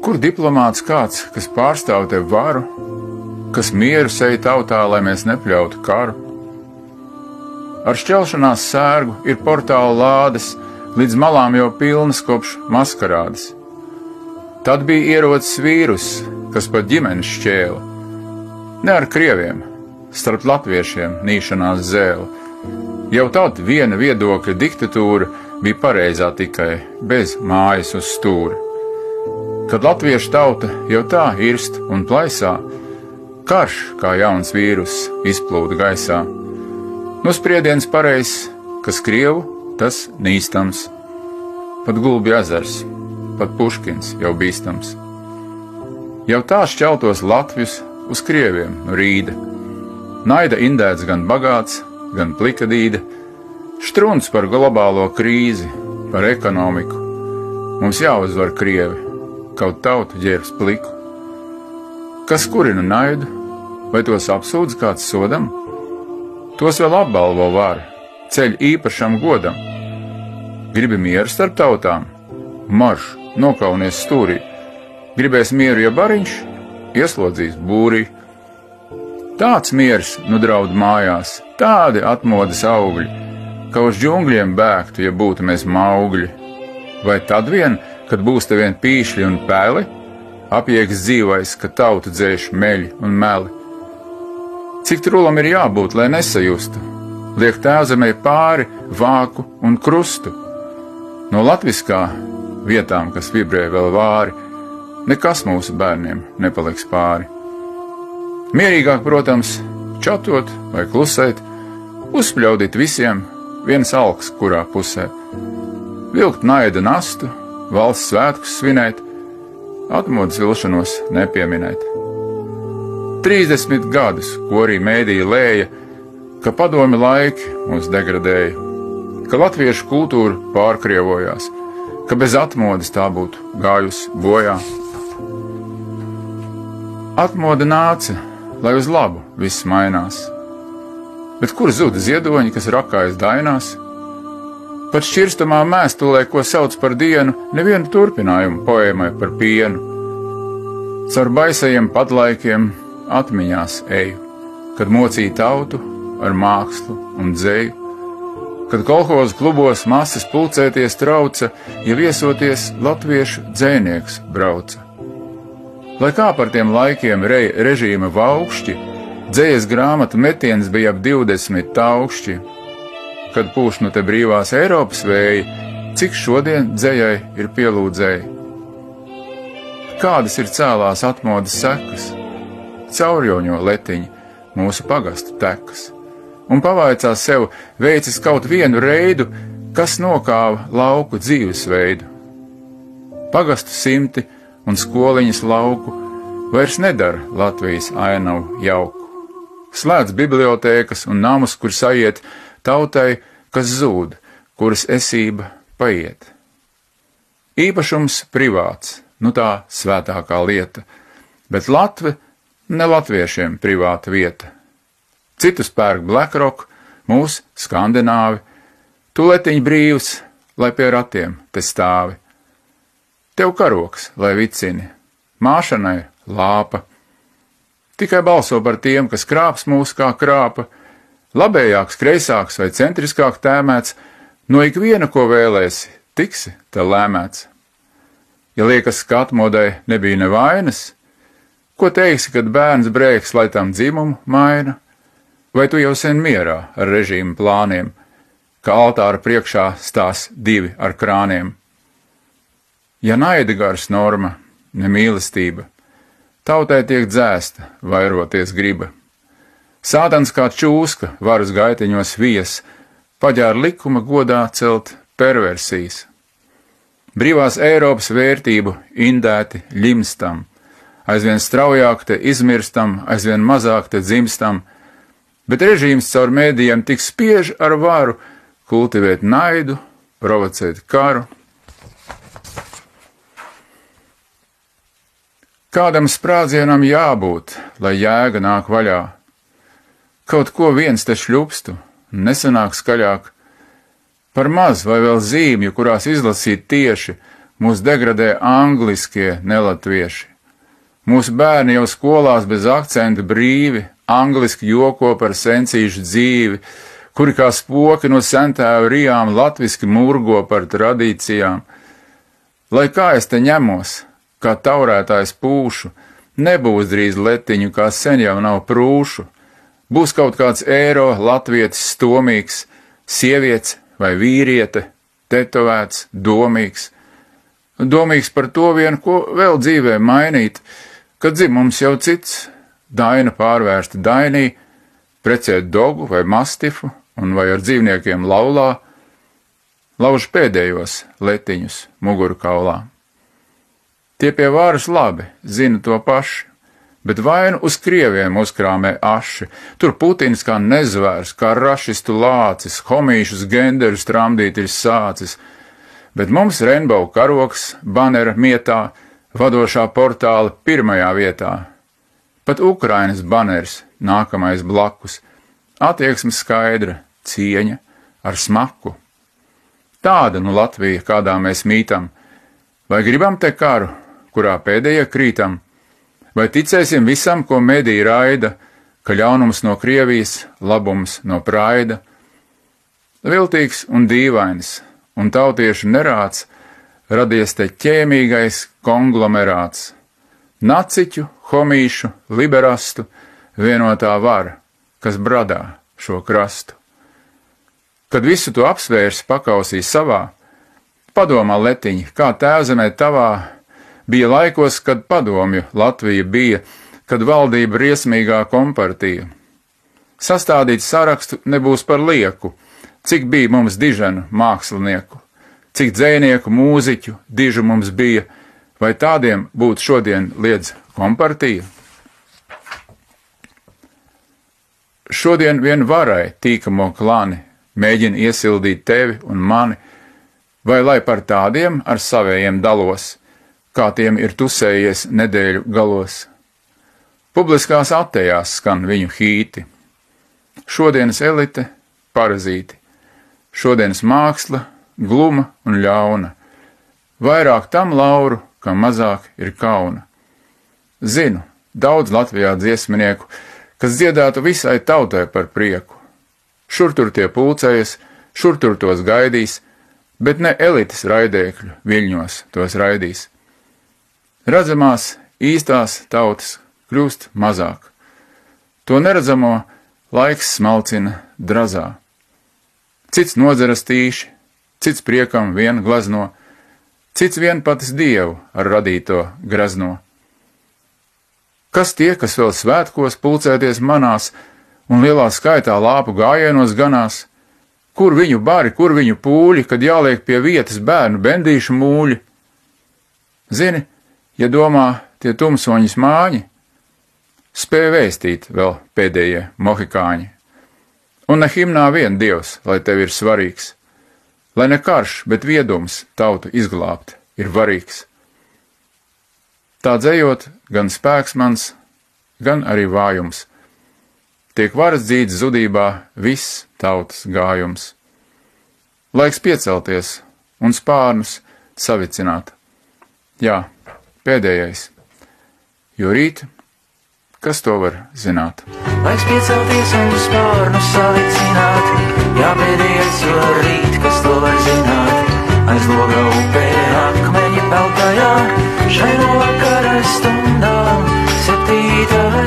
Kur diplomāts kāds, kas pārstāv te varu, kas mieru sej tautā, lai mēs nepļautu karu? Ar šķelšanās sērgu ir portāla lādes, līdz malām jau pilnas kopš maskarādes. Tad bija ierocis vīrus, kas pat ģimenes šķēla. Ne ar krieviem, starp latviešiem nīšanās zēla. Jau tad viena viedokļa diktatūra bija pareizā tikai bez mājas uz stūra. Kad latviešu tauta jau tā irst un plaisā, karš kā jauns vīrus izplūda gaisā. Nospriediens pareizs, kas krievu, tas nīstams. Pat Gulbju ezers, pat Puškins jau bīstams. Jau tā šķeltos latvius uz krieviem no rīda. Naida indēts gan bagāts, gan plikadīda. Štruns par globālo krīzi, par ekonomiku. Mums jāuzvar krievi, kaut tautu ģērbs pliku. Kas kurina naidu, vai tos apsūdz kāds sodam? Tos vēl apbalvo var, ceļ īpašam godam. Gribi mieru starp tautām? Marš, nokaunies stūrī. Gribēs mieru, ja bariņš, ieslodzīs būrī. Tāds miers nu draud mājās, tādi atmodas augļi, ka uz džungļiem bēgtu, ja būtu mēs maugļi. Vai tad vien, kad būs te vien pīšļi un peli, apjēgs dzīvais, ka tautu dzēš meļi un meli? Cik trulam ir jābūt, lai nesajustu, liek tēvzemē pāri vāku un krustu. No latviskā vietām, kas vibrē vēl vāri, nekas mūsu bērniem nepaliks pāri. Mierīgāk, protams, čatot vai klusēt, uzspļaudīt visiem viens alks, kurā pusē. Vilkt naida nastu, valsts svētkus svinēt, atmodas vilšanos nepieminēt. 30 gadus, ko arī mēdīja lēja, ka padomi laiki mūs degradēja, ka latviešu kultūra pārkrievojās, ka bez atmodas tā būtu gājusi bojā. Atmoda nāca, lai uz labu viss mainās, bet kur zuda ziedoņi, kas rakājas dainās? Pat šķirstamā mēstulē, ko sauc par dienu, nevienu turpinājumu poēmai par pienu. Caur baisajiem padlaikiem atmiņās eju, kad mocīja tautu ar mākslu un dzeju, kad kolhozu klubos masas pulcēties trauca, ja viesoties latviešu dzejnieks brauca. Lai kā par tiem laikiem režīma vaukšķi, dzejas grāmatu metiens bija ap 20 taukšķi. Kad pūš nu te brīvās Eiropas vēji, cik šodien dzejai ir pielūdzēji. Kādas ir cēlās atmodas sekas? Caurjoņo letiņi mūsu pagastu tekas, un pavaicā sev, veicis kaut vienu reidu, kas nokāva lauku dzīvesveidu. Pagastu simti un skoliņas lauku vairs nedara Latvijas ainavu jauku. Slēdz bibliotēkas un namus, kur sajiet tautai, kas zūd, kuras esība paiet. Īpašums privāts, nu tā svētākā lieta, bet Latve ne latviešiem privāta vieta. Citus pērk BlackRock, mūs skandināvi, tuletiņ brīvs, lai pie ratiem te stāvi. Tev karoks, lai vicini, māšanai lāpa. Tikai balso par tiem, kas krāps mūs kā krāpa, labējāks, kreisāks vai centriskāk tēmēts, no ikviena, ko vēlēsi, tiksi te lēmēts. Ja liekas, ka atmodai nebija nevainas, ko teiksi, kad bērns brēks, lai tam dzimumu maina? Vai tu jau sen mierā ar režīmu plāniem, ka altāra priekšā stās divi ar krāniem? Ja naida gars norma, ne mīlestība, tautai tiek dzēsta, vairoties griba. Sātans kā čūska varas gaitiņos vies, paģēr likuma godā celt perversijas. Brīvās Eiropas vērtību indēti ļimstam, aizvien straujāk te izmirstam, aizvien mazāk te dzimstam, bet režīms caur mēdījiem tik spiež ar varu kultivēt naidu, provocēt karu. Kādam sprādzienam jābūt, lai jēga nāk vaļā. Kaut ko viens te šļupstu, nesanāk skaļāk. Par maz vai vēl zīmju, kurās izlasīt tieši, mūs degradē angliskie nelatvieši. Mūsu bērni jau skolās bez akcenta brīvi, angliski joko par sensīšu dzīvi, kuri kā spoki no sentēva rijām latviski murgo par tradīcijām. Lai kā es te ņemos, kā taurētājs pūšu, nebūs drīz letiņu, kā sen jau nav prūšu. Būs kaut kāds eiro latvietis stomīgs, sievietes vai vīriete, tetovēts, domīgs. Domīgs par to vien, ko vēl dzīvē mainīt, kad dzimums jau cits, daina pārvērsta dainī, precēt dogu vai mastifu un vai ar dzīvniekiem laulā, lauž pēdējos letiņus mugurkaulā. Tie pie varas labi, zina to paši, bet vainu uz krieviem uzkrāmē aši, tur Putins kā nezvērs, kā rašistu lācis, homīšus genderus tramdīt ir sācis, bet mums Rainbow karoks, banera mietā, vadošā portāla pirmajā vietā. Pat Ukrainas baneris nākamais blakus, attieksme skaidra, cieņa ar smaku. Tāda nu Latvija, kādā mēs mītam, vai gribam te karu, kurā pēdējie krītam, vai ticēsim visam, ko mediji raida, ka ļaunums no Krievijas, labums no praida? Viltīgs un dīvains, un tautiešu nerāds, radies te ķēmīgais konglomerāts. Naciķu, homīšu, liberastu, vienotā vara, kas bradā šo krastu. Kad visu to apsvērs pakausīs savā, padomā letiņi, kā tēvzemē tavā, bija laikos, kad padomju Latvija bija, kad valdība riesmīgā kompartija. Sastādīt sarakstu nebūs par lieku, cik bija mums diženu mākslinieku, cik dzejnieku, mūziķu, dižu mums bija, vai tādiem būtu šodien liedz kompartija? Šodien vien varai tīkamo klani mēģina iesildīt tevi un mani, vai lai par tādiem ar savējiem dalos, kā tiem ir tusējies nedēļu galos. Publiskās attejās skan viņu hīti. Šodienas elite parazīti, šodienas māksla gluma un ļauna, vairāk tam lauru, kam mazāk ir kauna. Zinu, daudz Latvijā dziesminieku, kas dziedātu visai tautai par prieku. Šur tur tie pulcējas, šur tur tos gaidīs, bet ne elites raidēkļu viļņos tos raidīs. Redzamās, īstās tautas kļūst mazāk. To neredzamo laiks smalcina drazā. Cits nodzeras tīši, cits priekam vien glazno, cits vien patis dievu ar radīto grazno. Kas tie, kas vēl svētkos pulcēties manās un lielā skaitā lāpu gājienos ganās? Kur viņu bari, kur viņu pūļi, kad jāliek pie vietas bērnu bendīšu mūļi? Zini, ja domā tie tumsoņas māņi, spēj vēstīt vēl pēdējie mohikāņi. Un ne himnā vien Dievs, lai tev ir svarīgs, lai ne karš, bet viedums tautu izglābt ir varīgs. Tā dzējot, gan spēks mans, gan arī vājums, tiek varas dzīts zudībā viss tautas gājums. Laiks piecelties un spārnus savicināt. Jā, pēdējais, jo rīt, kas to var zināt? Laiks piecelties un spārnus savicināt, jā, pēdējais, jo rīt, kas to var zināt? Aiz loga upē akmeņi peltajā, šai no vakara stundām, 7.